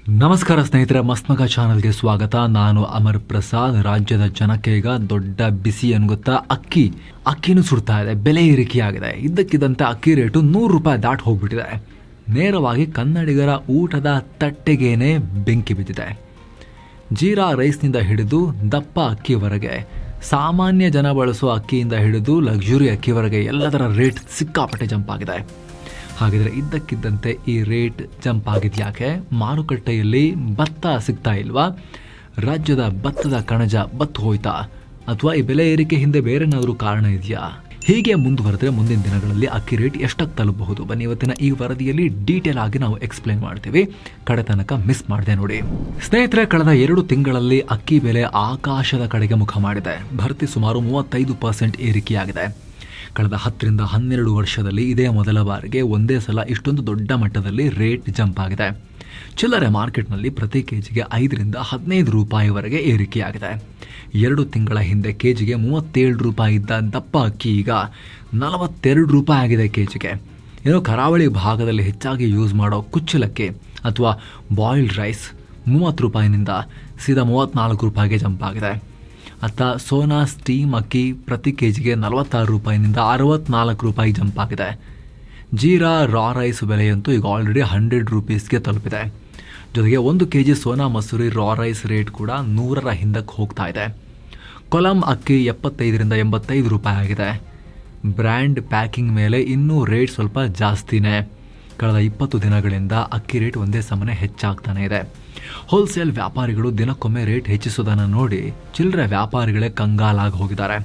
ನಮಸ್ಕಾರ ಸ್ನೇಹಿತರೆ, ಮಸ್ಮಗ ಚಾನಲ್ಗೆ ಸ್ವಾಗತ. ನಾನು ಅಮರ್ ಪ್ರಸಾದ್. ರಾಜ್ಯದ ಜನಕ್ಕೆ ಈಗ ದೊಡ್ಡ ಬಿಸಿ ಏನು ಗೊತ್ತಾ? ಅಕ್ಕಿನೂ ಸುಡ್ತಾ ಇದೆ, ಬೆಲೆ ಏರಿಕೆಯಾಗಿದೆ. ಇದ್ದಕ್ಕಿದ್ದಂತೆ ಅಕ್ಕಿ ರೇಟು ₹100 ದಾಟ್ ಹೋಗ್ಬಿಟ್ಟಿದೆ. ನೇರವಾಗಿ ಕನ್ನಡಿಗರ ಊಟದ ತಟ್ಟೆಗೇನೆ ಬೆಂಕಿ ಬಿದ್ದಿದೆ. ಜೀರಾ ರೈಸ್ನಿಂದ ಹಿಡಿದು ದಪ್ಪ ಅಕ್ಕಿವರೆಗೆ, ಸಾಮಾನ್ಯ ಜನ ಬಳಸುವ ಅಕ್ಕಿಯಿಂದ ಹಿಡಿದು ಲಕ್ಸುರಿ ಅಕ್ಕಿವರೆಗೆ ಎಲ್ಲದರ ರೇಟ್ ಸಿಕ್ಕಾಪಟ್ಟೆ ಜಂಪ್ ಆಗಿದೆ. ಹಾಗಿದ್ರೆ ಇದ್ದಕ್ಕಿದ್ದಂತೆ ಈ ರೇಟ್ ಜಂಪ್ ಆಗಿದ್ಯಾಕೆ? ಮಾರುಕಟ್ಟೆಯಲ್ಲಿ ಭತ್ತ ಸಿಗ್ತಾ ಇಲ್ವಾ? ರಾಜ್ಯದ ಭತ್ತದ ಕಣಜ ಬತ್ತು ಹೋಯ್ತಾ? ಅಥವಾ ಈ ಬೆಲೆ ಏರಿಕೆ ಹಿಂದೆ ಬೇರೆನಾದರೂ ಕಾರಣ ಇದೆಯಾ? ಹೀಗೆ ಮುಂದುವರೆದ್ರೆ ಮುಂದಿನ ದಿನಗಳಲ್ಲಿ ಅಕ್ಕಿ ರೇಟ್ ಎಷ್ಟಕ್ಕೆ ತಲುಪಬಹುದು? ಬನ್ನಿ ಇವತ್ತಿನ ಈ ವರದಿಯಲ್ಲಿ ಡೀಟೇಲ್ ಆಗಿ ನಾವು ಎಕ್ಸ್ಪ್ಲೇನ್ ಮಾಡ್ತೀವಿ. ಕಡೆ ತನಕ ಮಿಸ್ ಮಾಡದೆ ನೋಡಿ. ಸ್ನೇಹಿತರೆ, ಕಳೆದ 2 ತಿಂಗಳಲ್ಲಿ ಅಕ್ಕಿ ಬೆಲೆ ಆಕಾಶದ ಕಡೆಗೆ ಮುಖ ಮಾಡಿದೆ. ಭರ್ತಿ ಸುಮಾರು 35% ಏರಿಕೆಯಾಗಿದೆ. ಕಳೆದ 10 ರಿಂದ 12 ವರ್ಷದಲ್ಲಿ ಇದೇ ಮೊದಲ ಬಾರಿಗೆ ಒಂದೇ ಸಲ ಇಷ್ಟೊಂದು ದೊಡ್ಡ ಮಟ್ಟದಲ್ಲಿ ರೇಟ್ ಜಂಪ್ ಆಗಿದೆ. ಚಿಲ್ಲರೆ ಮಾರ್ಕೆಟ್ನಲ್ಲಿ ಪ್ರತಿ ಕೆಜಿಗೆ ₹5 ರಿಂದ ₹15 ಏರಿಕೆಯಾಗಿದೆ. 2 ತಿಂಗಳ ಹಿಂದೆ ಕೆಜಿಗೆ ₹37 ಇದ್ದ ದಪ್ಪ ಅಕ್ಕಿ ಈಗ ₹42 ಆಗಿದೆ ಕೆಜಿಗೆ. ಏನೋ ಕರಾವಳಿ ಭಾಗದಲ್ಲಿ ಹೆಚ್ಚಾಗಿ ಯೂಸ್ ಮಾಡೋ ಕುಚ್ಚಲಕ್ಕಿ ಅಥವಾ ಬಾಯ್ಲ್ಡ್ ರೈಸ್ ₹30ನಿಂದ ಸೀದಾ ₹34ಗೆ ಜಂಪ್ ಆಗಿದೆ. ಅತ್ತ ಸೋನಾ ಸ್ಟೀಮ್ ಅಕ್ಕಿ ಪ್ರತಿ ಕೆಜಿಗೆ ₹46ನಿಂದ ₹64 ಜಂಪ್ ಆಗಿದೆ. ಜೀರಾ ರಾ ರೈಸ್ ಬೆಲೆಯಂತೂ ಈಗ ಆಲ್ರೆಡಿ ₹100ಗೆ ತಲುಪಿದೆ. ಜೊತೆಗೆ 1 ಕೆಜಿ ಸೋನಾ ಮಸೂರಿ ರಾ ರೈಸ್ ರೇಟ್ ಕೂಡ 100ರ ಹಿಂದಕ್ಕೆ ಹೋಗ್ತಾ ಇದೆ. ಕೊಲಂ ಅಕ್ಕಿ ₹75 ರಿಂದ ₹85 ಆಗಿದೆ. ಬ್ರ್ಯಾಂಡ್ ಪ್ಯಾಕಿಂಗ್ ಮೇಲೆ ಇನ್ನೂ ರೇಟ್ ಸ್ವಲ್ಪ ಜಾಸ್ತಿನೇ. ಕಳೆದ 20 ದಿನಗಳಿಂದ ಅಕ್ಕಿ ರೇಟ್ ಒಂದೇ ಸಮನೆ ಹೆಚ್ಚಾಗ್ತಾನೆ ಇದೆ. ಹೋಲ್ಸೇಲ್ ವ್ಯಾಪಾರಿಗಳು ದಿನಕ್ಕೊಮ್ಮೆ ರೇಟ್ ಹೆಚ್ಚಿಸೋದನ್ನು ನೋಡಿ ಚಿಲ್ಲರೆ ವ್ಯಾಪಾರಿಗಳೇ ಕಂಗಾಲಾಗಿ ಹೋಗಿದ್ದಾರೆ.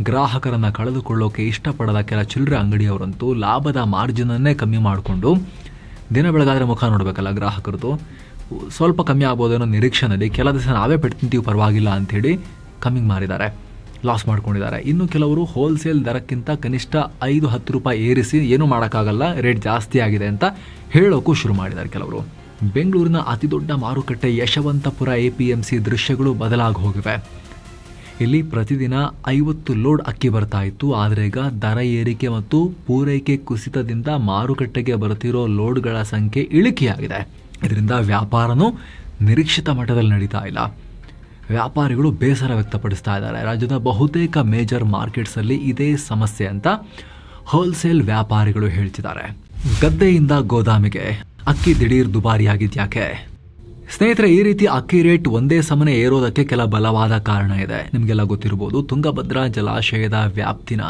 ಗ್ರಾಹಕರನ್ನು ಕಳೆದುಕೊಳ್ಳೋಕೆ ಇಷ್ಟಪಡದ ಕೆಲ ಚಿಲ್ಲರೆ ಅಂಗಡಿಯವರಂತೂ ಲಾಭದ ಮಾರ್ಜಿನನ್ನೇ ಕಮ್ಮಿ ಮಾಡಿಕೊಂಡು, ದಿನ ಬೆಳಗಾದರೆ ಮುಖ ನೋಡಬೇಕಲ್ಲ ಗ್ರಾಹಕರದು, ಸ್ವಲ್ಪ ಕಮ್ಮಿ ಆಗ್ಬೋದೇನೋ ನಿರೀಕ್ಷೆನಲ್ಲಿ ಕೆಲ ದಿವಸ ನಾವೇ ಪೆಟ್ಟು ತಿಂತೀವಿ ಪರವಾಗಿಲ್ಲ ಅಂಥೇಳಿ ಕಮ್ಮಿಗೆ ಮಾರಿದ್ದಾರೆ, ಲಾಸ್ ಮಾಡ್ಕೊಂಡಿದ್ದಾರೆ. ಇನ್ನು ಕೆಲವರು ಹೋಲ್ಸೇಲ್ ದರಕ್ಕಿಂತ ಕನಿಷ್ಠ ₹5-10 ಏರಿಸಿ ಏನೂ ಮಾಡೋಕ್ಕಾಗಲ್ಲ, ರೇಟ್ ಜಾಸ್ತಿ ಆಗಿದೆ ಅಂತ ಹೇಳೋಕ್ಕೂ ಶುರು ಮಾಡಿದ್ದಾರೆ ಕೆಲವರು. ಬೆಂಗಳೂರಿನ ಅತಿದೊಡ್ಡ ಮಾರುಕಟ್ಟೆ ಯಶವಂತಪುರ APMC ದೃಶ್ಯಗಳು ಬದಲಾಗಿ ಹೋಗಿವೆ. ಇಲ್ಲಿ ಪ್ರತಿದಿನ 50 ಲೋಡ್ ಅಕ್ಕಿ ಬರ್ತಾ ಇತ್ತು. ಆದರೆ ಈಗ ದರ ಏರಿಕೆ ಮತ್ತು ಪೂರೈಕೆ ಕುಸಿತದಿಂದ ಮಾರುಕಟ್ಟೆಗೆ ಬರ್ತಿರೋ ಲೋಡ್ಗಳ ಸಂಖ್ಯೆ ಇಳಿಕೆಯಾಗಿದೆ. ಇದರಿಂದ ವ್ಯಾಪಾರನೂ ನಿರೀಕ್ಷಿತ ಮಟ್ಟದಲ್ಲಿ ನಡೀತಾ ಇಲ್ಲ. ವ್ಯಾಪಾರಿಗಳು ಬೇಸರ ವ್ಯಕ್ತಪಡಿಸ್ತಾ ಇದ್ದಾರೆ. ರಾಜ್ಯದ ಬಹುತೇಕ ಮೇಜರ್ ಮಾರ್ಕೆಟ್ಸಲ್ಲಿ ಇದೇ ಸಮಸ್ಯೆ ಅಂತ ಹೋಲ್ಸೇಲ್ ವ್ಯಾಪಾರಿಗಳು ಹೇಳ್ತಿದ್ದಾರೆ. ಗದ್ದೆಯಿಂದ ಗೋದಾಮಿಗೆ ಅಕ್ಕಿ ದಿಢೀರ್ ದುಬಾರಿಯಾಗಿದ್ಯಾಕೆ? ಸ್ನೇಹಿತರೆ, ಈ ರೀತಿ ಅಕ್ಕಿ ರೇಟ್ ಒಂದೇ ಸಮನೆ ಏರೋದಕ್ಕೆ ಕೆಲ ಬಲವಾದ ಕಾರಣ ಇದೆ. ನಿಮಗೆಲ್ಲ ಗೊತ್ತಿರಬಹುದು, ತುಂಗಭದ್ರಾ ಜಲಾಶಯದ ವ್ಯಾಪ್ತಿನ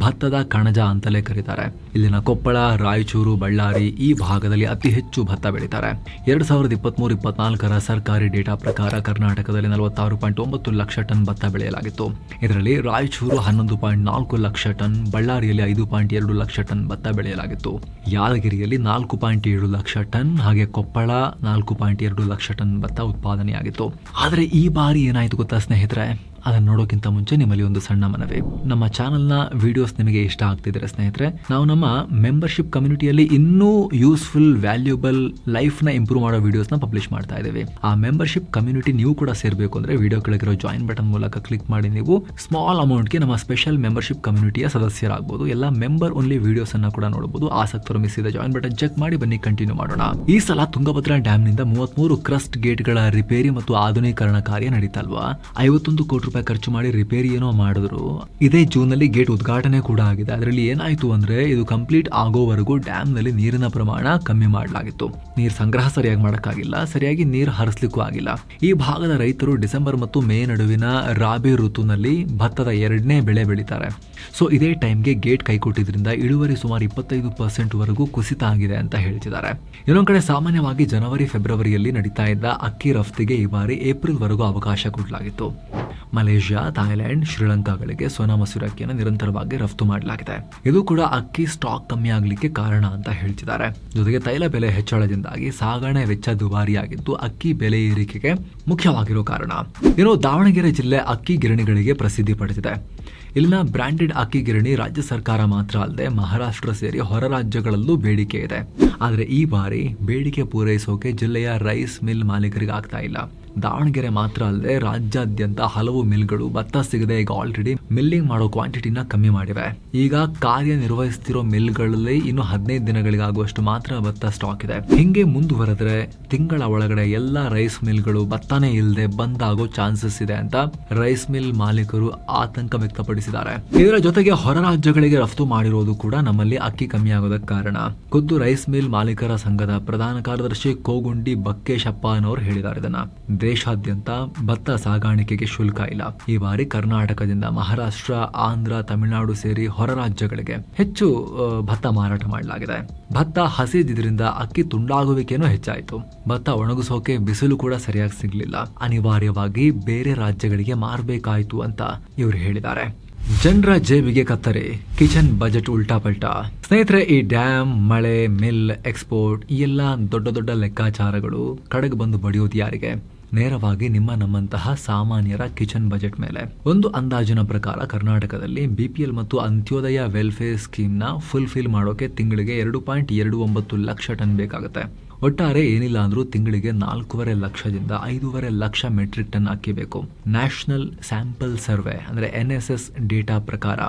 ಭತ್ತದ ಕಣಜ ಅಂತಲೇ ಕರೀತಾರೆ. ಇಲ್ಲಿನ ಕೊಪ್ಪಳ, ರಾಯಚೂರು, ಬಳ್ಳಾರಿ ಈ ಭಾಗದಲ್ಲಿ ಅತಿ ಹೆಚ್ಚು ಭತ್ತ ಬೆಳೀತಾರೆ. 2023-24 ಸರ್ಕಾರಿ ಡೇಟಾ ಪ್ರಕಾರ ಕರ್ನಾಟಕದಲ್ಲಿ 46.9 ಲಕ್ಷ ಟನ್ ಭತ್ತ ಬೆಳೆಯಲಾಗಿತ್ತು. ಇದರಲ್ಲಿ ರಾಯಚೂರು 11.4 ಲಕ್ಷ ಟನ್, ಬಳ್ಳಾರಿಯಲ್ಲಿ 5.2 ಲಕ್ಷ ಟನ್ ಭತ್ತ ಬೆಳೆಯಲಾಗಿತ್ತು. ಯಾದಗಿರಿಯಲ್ಲಿ 4.7 ಲಕ್ಷ ಟನ್, ಹಾಗೆ ಕೊಪ್ಪಳ 4.2 ಲಕ್ಷ ಟನ್ ಭತ್ತ ಉತ್ಪಾದನೆಯಾಗಿತ್ತು. ಆದರೆ ಈ ಬಾರಿ ಏನಾಯ್ತು ಗೊತ್ತಾ ಸ್ನೇಹಿತರೆ? ಅದನ್ನು ನೋಡೋಕ್ಕಿಂತ ಮುಂಚೆ ನಿಮ್ಮಲ್ಲಿ ಒಂದು ಸಣ್ಣ ಮನವಿ. ನಮ್ಮ ಚಾನಲ್ನ ವಿಡಿಯೋಸ್ ನಿಮಗೆ ಇಷ್ಟ ಆಗ್ತಿದ್ರೆ ಸ್ನೇಹಿತರೆ, ನಾವು ನಮ್ಮ ಮೆಂಬರ್ಶಿಪ್ ಕಮ್ಯುನಿಟಿಯಲ್ಲಿ ಇನ್ನೂ ಯೂಸ್ಫುಲ್, ವ್ಯಾಲ್ಯೂಬಲ್, ಲೈಫ್ನ ಇಂಪ್ರೂವ್ ಮಾಡೋ ವಿಡಿಯೋಸ್ನ ಪಬ್ಲಿಷ್ ಮಾಡ್ತಾ ಇದ್ದೀವಿ. ಆ ಮೆಂಬರ್ಶಿಪ್ ಕಮ್ಯುನಿಟಿ ನೀವು ಕೂಡ ಸೇರಬೇಕು ಅಂದರೆ ವಿಡಿಯೋ ಕೆಳಗಿರೋ ಜಾಯಿನ್ ಬಟನ್ ಮೂಲಕ ಕ್ಲಿಕ್ ಮಾಡಿ ನೀವು ಸ್ಮಾಲ್ ಅಮೌಂಟ್ಗೆ ನಮ್ಮ ಸ್ಪೆಷಲ್ ಮೆಂಬರ್ಶಿಪ್ ಕಮ್ಯುನಿಟಿಯ ಸದಸ್ಯರಾಗಬಹುದು. ಎಲ್ಲ ಮೆಂಬರ್ ಓನ್ಲಿ ವಿಡಿಯೋಸ್ ಅನ್ನ ಕೂಡ ನೋಡಬಹುದು. ಆಸಕ್ತರು ಮಿಸ್ ಇದೆ ಜಾಯಿನ್ ಬಟನ್ ಚೆಕ್ ಮಾಡಿ ಬನ್ನಿ, ಕಂಟಿನ್ಯೂ ಮಾಡೋಣ. ಈ ಸಲ ತುಂಗಭದ್ರಾ ಡ್ಯಾಮ್ನಿಂದ 33 ಕ್ರಸ್ಟ್ ಗೇಟ್ಗಳ ರಿಪೇರಿ ಮತ್ತು ಆಧುನೀಕರಣ ಕಾರ್ಯ ನಡೀತಲ್ವಾ. ₹51 ಕೋಟಿ ಖರ್ಚು ಮಾಡಿ ರಿಪೇರಿ ಏನೋ ಮಾಡಿದ್ರು. ಇದೇ ಜೂನ್ ನಲ್ಲಿ ಗೇಟ್ ಉದ್ಘಾಟನೆ ಕೂಡ ಆಗಿದೆ. ಅದರಲ್ಲಿ ಏನಾಯ್ತು ಅಂದ್ರೆ, ಇದು ಕಂಪ್ಲೀಟ್ ಆಗೋವರೆಗೂ ಡ್ಯಾಮ್ ನಲ್ಲಿ ನೀರಿನ ಪ್ರಮಾಣ ಕಮ್ಮಿ ಮಾಡಲಾಗಿತ್ತು. ನೀರು ಸಂಗ್ರಹ ಸರಿಯಾಗಿ ಮಾಡಕ್ಕಾಗಿಲ್ಲ, ಸರಿಯಾಗಿ ನೀರು ಹರಿಸ್ಲಿಕ್ಕೂ ಆಗಿಲ್ಲ. ಈ ಭಾಗದ ರೈತರು ಡಿಸೆಂಬರ್ ಮತ್ತು ಮೇ ನಡುವಿನ ರಾಬಿ ಋತುನಲ್ಲಿ ಭತ್ತದ 2ನೇ ಬೆಳೆ ಬೆಳೀತಾರೆ. ಸೊ ಇದೇ ಟೈಮ್ಗೆ ಗೇಟ್ ಕೈಕೊಟ್ಟಿದ್ರಿಂದ ಇಳುವರಿ ಸುಮಾರು 25% ವರೆಗೂ ಕುಸಿತ ಆಗಿದೆ ಅಂತ ಹೇಳ್ತಿದ್ದಾರೆ. ಇನ್ನೊಂದ್ ಕಡೆ ಸಾಮಾನ್ಯವಾಗಿ ಜನವರಿ ಫೆಬ್ರವರಿಯಲ್ಲಿ ನಡೀತಾ ಇದ್ದ ಅಕ್ಕಿ ರಫ್ತಿಗೆ ಈ ಬಾರಿ ಏಪ್ರಿಲ್ ವರೆಗೂ ಅವಕಾಶ ಕೊಡಲಾಗಿತ್ತು. ಮಲೇಷ್ಯಾ, ಥೈಲ್ಯಾಂಡ್, ಶ್ರೀಲಂಕಾಗಳಿಗೆ ಸೋನಾ ಮಸೂರಿ ಅಕ್ಕಿಯನ್ನು ನಿರಂತರವಾಗಿ ರಫ್ತು ಮಾಡಲಾಗಿದೆ. ಇದು ಕೂಡ ಅಕ್ಕಿ ಸ್ಟಾಕ್ ಕಮ್ಮಿ ಆಗಲಿಕ್ಕೆ ಕಾರಣ ಅಂತ ಹೇಳ್ತಿದ್ದಾರೆ. ಜೊತೆಗೆ ತೈಲ ಬೆಲೆ ಹೆಚ್ಚಳದಿಂದಾಗಿ ಸಾಗಣೆ ವೆಚ್ಚ ದುಬಾರಿಯಾಗಿದ್ದು ಅಕ್ಕಿ ಬೆಲೆ ಏರಿಕೆಗೆ ಮುಖ್ಯವಾಗಿರೋ ಕಾರಣ. ಇನ್ನು ದಾವಣಗೆರೆ ಜಿಲ್ಲೆ ಅಕ್ಕಿ ಗಿರಣಿಗಳಿಗೆ ಪ್ರಸಿದ್ಧಿ ಪಡೆದಿದೆ. ಇಲ್ಲಿನ ಬ್ರಾಂಡೆಡ್ ಅಕ್ಕಿ ಗಿರಣಿ ರಾಜ್ಯ ಸರ್ಕಾರ ಮಾತ್ರ ಅಲ್ಲದೆ ಮಹಾರಾಷ್ಟ್ರ ಸೇರಿ ಹೊರ ರಾಜ್ಯಗಳಲ್ಲೂ ಬೇಡಿಕೆ ಇದೆ. ಆದರೆ ಈ ಬಾರಿ ಬೇಡಿಕೆ ಪೂರೈಸೋಕೆ ಜಿಲ್ಲೆಯ ರೈಸ್ ಮಿಲ್ ಮಾಲೀಕರಿಗೆ ಆಗ್ತಾ ಇಲ್ಲ. ದಾವಣಗೆರೆ ಮಾತ್ರ ಅಲ್ಲದೆ ರಾಜ್ಯಾದ್ಯಂತ ಹಲವು ಮಿಲ್ಗಳು ಭತ್ತ ಸಿಗದೆ ಈಗ ಆಲ್ರೆಡಿ ಮಿಲ್ಲಿಂಗ್ ಮಾಡೋ ಕ್ವಾಂಟಿಟಿನ ಕಮ್ಮಿ ಮಾಡಿವೆ. ಈಗ ಕಾರ್ಯನಿರ್ವಹಿಸ್ತಿರೋ ಮಿಲ್ಗಳಲ್ಲಿ ಇನ್ನು 15 ದಿನಗಳಿಗಾಗುವಷ್ಟು ಮಾತ್ರ ಭತ್ತ ಸ್ಟಾಕ್ ಇದೆ. ಹಿಂಗೆ ಮುಂದುವರೆದ್ರೆ ತಿಂಗಳ ಒಳಗಡೆ ಎಲ್ಲಾ ರೈಸ್ ಮಿಲ್ಗಳು ಭತ್ತನೇ ಇಲ್ಲದೆ ಬಂದ್ ಆಗೋ ಚಾನ್ಸಸ್ ಇದೆ ಅಂತ ರೈಸ್ ಮಿಲ್ ಮಾಲೀಕರು ಆತಂಕ ವ್ಯಕ್ತಪಡಿಸಿದ್ದಾರೆ. ಇದರ ಜೊತೆಗೆ ಹೊರ ರಾಜ್ಯಗಳಿಗೆ ರಫ್ತು ಮಾಡಿರೋದು ಕೂಡ ನಮ್ಮಲ್ಲಿ ಅಕ್ಕಿ ಕಮ್ಮಿ ಆಗೋದಕ್ಕೆ ಕಾರಣ. ಖುದ್ದು ರೈಸ್ ಮಿಲ್ ಮಾಲೀಕರ ಸಂಘದ ಪ್ರಧಾನ ಕಾರ್ಯದರ್ಶಿ ಕೋಗುಂಡಿ ಬಕ್ಕೇಶಪ್ಪ ಅನ್ನೋರು ಹೇಳಿದ್ದಾರೆ. ಇದನ್ನ ದೇಶಾದ್ಯಂತ ಭತ್ತ ಸಾಗಾಣಿಕೆಗೆ ಶುಲ್ಕ ಇಲ್ಲ. ಈ ಬಾರಿ ಕರ್ನಾಟಕದಿಂದ ಮಹಾರಾಷ್ಟ್ರ, ಆಂಧ್ರ, ತಮಿಳುನಾಡು ಸೇರಿ ಹೊರ ರಾಜ್ಯಗಳಿಗೆ ಹೆಚ್ಚು ಭತ್ತ ಮಾರಾಟ ಮಾಡಲಾಗಿದೆ. ಭತ್ತ ಹಸಿದಿದ್ರಿಂದ ಅಕ್ಕಿ ತುಂಡಾಗುವಿಕೆನೂ ಹೆಚ್ಚಾಯಿತು. ಭತ್ತ ಒಣಗಿಸೋಕೆ ಬಿಸಿಲು ಕೂಡ ಸರಿಯಾಗಿ ಸಿಗ್ಲಿಲ್ಲ. ಅನಿವಾರ್ಯವಾಗಿ ಬೇರೆ ರಾಜ್ಯಗಳಿಗೆ ಮಾರಬೇಕಾಯಿತು ಅಂತ ಇವರು ಹೇಳಿದ್ದಾರೆ. ಜನರ ಜೇಬಿಗೆ ಕತ್ತರಿ, ಕಿಚನ್ ಬಜೆಟ್ ಉಲ್ಟಾ ಪಲ್ಟಾ. ಸ್ನೇಹಿತರೆ, ಈ ಡ್ಯಾಮ್, ಮಳೆ, ಮಿಲ್, ಎಕ್ಸ್ಪೋರ್ಟ್ ಈ ಎಲ್ಲ ದೊಡ್ಡ ದೊಡ್ಡ ಲೆಕ್ಕಾಚಾರಗಳು ಕಡೆಗೆ ಬಂದು ಬಡಿಯೋದು ಯಾರಿಗೆ? ನೇರವಾಗಿ ನಮ್ಮಂತಹ ಸಾಮಾನ್ಯರ ಕಿಚನ್ ಬಜೆಟ್ ಮೇಲೆ. ಒಂದು ಅಂದಾಜಿನ ಪ್ರಕಾರ ಕರ್ನಾಟಕದಲ್ಲಿ BPL ಮತ್ತು ಅಂತ್ಯೋದಯ ವೆಲ್ಫೇರ್ ಸ್ಕೀಮ್ ನ ಫುಲ್ಫಿಲ್ ಮಾಡೋಕೆ ತಿಂಗಳಿಗೆ 2.29 ಲಕ್ಷ ಟನ್ ಬೇಕಾಗುತ್ತೆ. ಒಟ್ಟಾರೆ ಏನಿಲ್ಲ ಅಂದ್ರೂ ತಿಂಗಳಿಗೆ 4.5 ಲಕ್ಷದಿಂದ 5.5 ಲಕ್ಷ ಮೆಟ್ರಿಕ್ ಟನ್ ಅಕ್ಕಿ ಬೇಕು. ನ್ಯಾಷನಲ್ ಸ್ಯಾಂಪಲ್ ಸರ್ವೆ ಅಂದ್ರೆ NSS ಡೇಟಾ ಪ್ರಕಾರ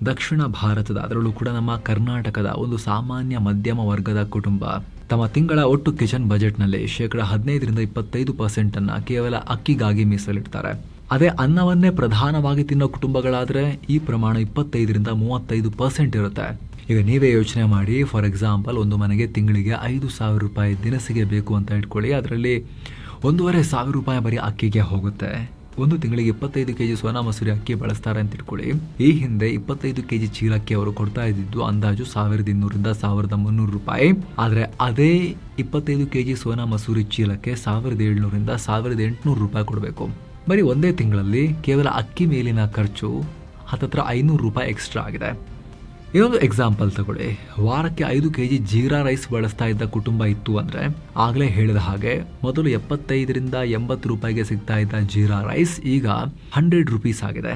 ದಕ್ಷಿಣ ಭಾರತದ, ಅದರಲ್ಲೂ ಕೂಡ ನಮ್ಮ ಕರ್ನಾಟಕದ ಒಂದು ಸಾಮಾನ್ಯ ಮಧ್ಯಮ ವರ್ಗದ ಕುಟುಂಬ ತಮ್ಮ ತಿಂಗಳ ಒಟ್ಟು ಕಿಚನ್ ಬಜೆಟ್ ನಲ್ಲಿ 15% ಅನ್ನ ಕೇವಲ ಅಕ್ಕಿಗಾಗಿ ಮೀಸಲಿಡ್ತಾರೆ. ಅದೇ ಅನ್ನವನ್ನೇ ಪ್ರಧಾನವಾಗಿ ತಿನ್ನೋ ಕುಟುಂಬಗಳಾದ್ರೆ ಈ ಪ್ರಮಾಣ 25-35% ಇರುತ್ತೆ. ಈಗ ನೀವೇ ಯೋಚನೆ ಮಾಡಿ, ಫಾರ್ ಎಕ್ಸಾಂಪಲ್ ಒಂದು ಮನೆಗೆ ತಿಂಗಳಿಗೆ 5,000 ರೂಪಾಯಿ ದಿನಸಿಗೆ ಬೇಕು ಅಂತ ಇಟ್ಕೊಳ್ಳಿ. ಅದರಲ್ಲಿ 1,500 ರೂಪಾಯಿ ಬರೀ ಅಕ್ಕಿಗೆ ಹೋಗುತ್ತೆ. ಒಂದು ತಿಂಗಳಿಗೆ 25 kg ಸೋನಾ ಮಸೂರಿ ಅಕ್ಕಿ ಬಳಸ್ತಾರೆ ಅಂತ ಇಟ್ಕೊಳ್ಳಿ. ಈ ಹಿಂದೆ 25 kg ಚೀಲಕ್ಕೆ ಅವರು ಕೊಡ್ತಾ ಇದ್ದಿದ್ದು ಅಂದಾಜು 1,200ರಿಂದ 1,300 ರೂಪಾಯಿ. ಆದ್ರೆ ಅದೇ 25 kg ಸೋನಾ ಮಸೂರಿ ಚೀಲಕ್ಕೆ 1,700ರಿಂದ 1,800 ರೂಪಾಯಿ ಕೊಡಬೇಕು. ಬರೀ ಒಂದೇ ತಿಂಗಳಲ್ಲಿ ಕೇವಲ ಅಕ್ಕಿ ಮೇಲಿನ ಖರ್ಚು ಹತ್ತತ್ರ 500 ರೂಪಾಯಿ ಎಕ್ಸ್ಟ್ರಾ ಆಗಿದೆ. ಇನ್ನೊಂದು ಎಕ್ಸಾಂಪಲ್ ತಗೊಳ್ಳಿ. ವಾರಕ್ಕೆ 5 kg ಜೀರಾ ರೈಸ್ ಬಳಸ್ತಾ ಇದ್ದ ಕುಟುಂಬ ಇತ್ತು ಅಂದ್ರೆ ಆಗ್ಲೇ ಹೇಳಿದ ಹಾಗೆ ಮೊದಲು 75ರಿಂದ 80 ರೂಪಾಯಿಗೆ ಸಿಗ್ತಾ ಇದ್ದ ಜೀರಾ ರೈಸ್ ಈಗ 100 ರೂಪೀಸ್ ಆಗಿದೆ.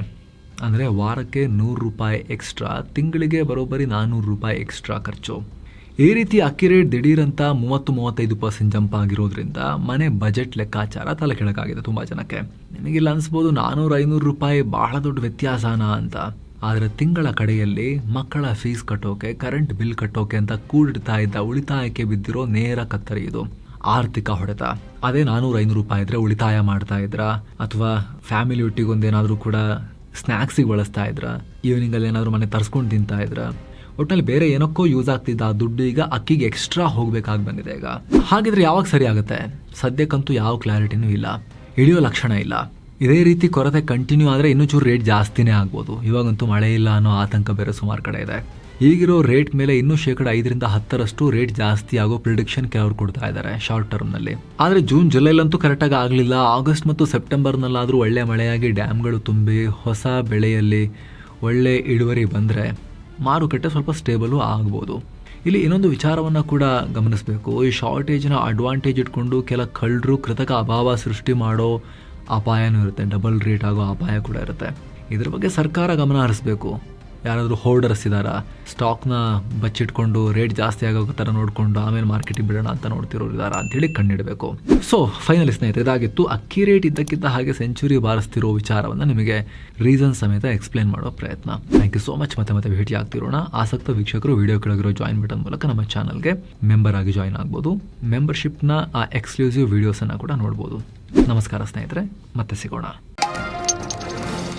ಅಂದ್ರೆ ವಾರಕ್ಕೆ 100 ರೂಪಾಯಿ ಎಕ್ಸ್ಟ್ರಾ, ತಿಂಗಳಿಗೆ ಬರೋಬ್ಬರಿ 400 ರೂಪಾಯಿ ಎಕ್ಸ್ಟ್ರಾ ಖರ್ಚು. ಈ ರೀತಿ ಅಕ್ಕಿ ರೇಟ್ ದಿಢೀರಂತ 30-35% ಜಂಪ್ ಆಗಿರೋದ್ರಿಂದ ಮನೆ ಬಜೆಟ್ ಲೆಕ್ಕಾಚಾರ ತಲೆ ಕೆಳಗಾಗಿದೆ ತುಂಬಾ ಜನಕ್ಕೆ. ನಿಮಗಿಲ್ಲ ಅನ್ಸ್ಬೋದು 400-500 ರೂಪಾಯಿ ಬಹಳ ದೊಡ್ಡ ವ್ಯತ್ಯಾಸನ ಅಂತ. ಆದರೆ ತಿಂಗಳ ಕಡೆಯಲ್ಲಿ ಮಕ್ಕಳ ಫೀಸ್ ಕಟ್ಟೋಕೆ, ಕರೆಂಟ್ ಬಿಲ್ ಕಟ್ಟೋಕೆ ಅಂತ ಕೂಡಿಡ್ತಾ ಇದ್ದ ಉಳಿತಾಯಕ್ಕೆ ಬಿದ್ದಿರೋ ನೇರ ಕತ್ತರಿ ಇದು. ಆರ್ಥಿಕ ಹೊಡೆತ. ಅದೇ 400-500 ರೂಪಾಯಿ ಇದ್ರೆ ಉಳಿತಾಯ ಮಾಡ್ತಾ ಇದ್ರ, ಅಥವಾ ಫ್ಯಾಮಿಲಿ ಒಟ್ಟಿಗೆ ಒಂದೇನಾದ್ರೂ ಕೂಡ ಸ್ನ್ಯಾಕ್ಸಿಗೆ ಬಳಸ್ತಾ ಇದ್ರ, ಈವ್ನಿಂಗ್ ಅಲ್ಲಿ ಏನಾದ್ರು ಮನೆ ತರಿಸ್ಕೊಂಡು ತಿಂತಾ ಇದ್ರ, ಒಟ್ಟಿನಲ್ಲಿ ಬೇರೆ ಏನಕ್ಕೋ ಯೂಸ್ ಆಗ್ತಿದ್ದ ಆ ದುಡ್ಡು ಈಗ ಅಕ್ಕಿಗೆ ಎಕ್ಸ್ಟ್ರಾ ಹೋಗ್ಬೇಕಾಗಿ ಬಂದಿದೆ. ಈಗ ಹಾಗಿದ್ರೆ ಯಾವಾಗ ಸರಿ ಆಗುತ್ತೆ? ಸದ್ಯಕ್ಕಂತೂ ಯಾವ ಕ್ಲಾರಿಟಿನೂ ಇಲ್ಲ, ಇಳಿಯೋ ಲಕ್ಷಣ ಇಲ್ಲ. ಇದೇ ರೀತಿ ಕೊರತೆ ಕಂಟಿನ್ಯೂ ಆದರೆ ಇನ್ನೂ ಚೂರು ರೇಟ್ ಜಾಸ್ತಿನೇ ಆಗ್ಬೋದು. ಇವಾಗಂತೂ ಮಳೆ ಇಲ್ಲ ಅನ್ನೋ ಆತಂಕ ಬೇರೆ ಸುಮಾರು ಕಡೆ ಇದೆ. ಈಗಿರೋ ರೇಟ್ ಮೇಲೆ ಇನ್ನೂ 5-10% ರೇಟ್ ಜಾಸ್ತಿ ಆಗೋ ಪ್ರಿಡಿಕ್ಷನ್ ಕೆಲವರು ಕೊಡ್ತಾ ಇದ್ದಾರೆ ಶಾರ್ಟ್ ಟರ್ಮ್ನಲ್ಲಿ. ಆದರೆ ಜೂನ್ ಜುಲೈಲಂತೂ ಕರೆಕ್ಟಾಗಿ ಆಗಲಿಲ್ಲ. ಆಗಸ್ಟ್ ಮತ್ತು ಸೆಪ್ಟೆಂಬರ್ನಲ್ಲಾದರೂ ಒಳ್ಳೆ ಮಳೆಯಾಗಿ ಡ್ಯಾಮ್ಗಳು ತುಂಬಿ ಹೊಸ ಬೆಳೆಯಲ್ಲಿ ಒಳ್ಳೆ ಇಳುವರಿ ಬಂದರೆ ಮಾರುಕಟ್ಟೆ ಸ್ವಲ್ಪ ಸ್ಟೇಬಲು ಆಗ್ಬೋದು. ಇಲ್ಲಿ ಇನ್ನೊಂದು ವಿಚಾರವನ್ನು ಕೂಡ ಗಮನಿಸಬೇಕು. ಈ ಶಾರ್ಟೇಜ್ನ ಅಡ್ವಾಂಟೇಜ್ ಇಟ್ಕೊಂಡು ಕೆಲ ಕಳ್ಳರು ಕೃತಕ ಅಭಾವ ಸೃಷ್ಟಿ ಮಾಡೋ ಅಪಾಯನೂ ಇರುತ್ತೆ, ಡಬಲ್ ರೇಟ್ ಆಗೋ ಅಪಾಯ ಕೂಡ ಇರುತ್ತೆ. ಇದ್ರ ಬಗ್ಗೆ ಸರ್ಕಾರ ಗಮನ ಹರಿಸಬೇಕು. ಯಾರಾದರೂ ಹೋಲ್ಡರ್ಸ್ ಇದ್ದಾರಾ, ಸ್ಟಾಕ್ನ ಬಚ್ಚಿಟ್ಕೊಂಡು ರೇಟ್ ಜಾಸ್ತಿ ಆಗೋ ಥರ ನೋಡಿಕೊಂಡು ಆಮೇಲೆ ಮಾರ್ಕೆಟಿಗೆ ಬಿಡೋಣ ಅಂತ ನೋಡ್ತಿರೋರು ಇದ್ದಾರಾ ಅಂತೇಳಿ ಕಣ್ಣಿಡಬೇಕು. ಸೊ ಫೈನಲಿ ಸ್ನೇಹಿತರೆ, ಇದಾಗಿತ್ತು ಅಕ್ಕಿ ರೇಟ್ ಇದ್ದಕ್ಕಿಂತ ಹಾಗೆ ಸೆಂಚುರಿ ಬಾರಿಸ್ತಿರೋ ವಿಚಾರವನ್ನು ನಿಮಗೆ ರೀಸನ್ ಸಮೇತ ಎಕ್ಸ್ಪ್ಲೇನ್ ಮಾಡೋ ಪ್ರಯತ್ನ. Thank you so much. ಮತ್ತೆ ಭೇಟಿ ಆಗ್ತಿರೋಣ. ಆಸಕ್ತ ವೀಕ್ಷಕರು ವಿಡಿಯೋ ಕೆಳಗಿರೋ ಜಾಯಿನ್ ಬಟನ್ ಮೂಲಕ ನಮ್ಮ ಚಾನಲ್ಗೆ ಮೆಂಬರ್ ಆಗಿ ಜಾಯಿನ್ ಆಗ್ಬೋದು. ಮೆಂಬರ್ಶಿಪ್ನ ಆ ಎಕ್ಸ್ಕ್ಲೂಸಿವ್ ವಿಡಿಯೋಸನ್ನು ಕೂಡ ನೋಡ್ಬೋದು. ನಮಸ್ಕಾರ ಸ್ನೇಹಿತರೆ, ಮತ್ತೆ ಸಿಗೋಣ.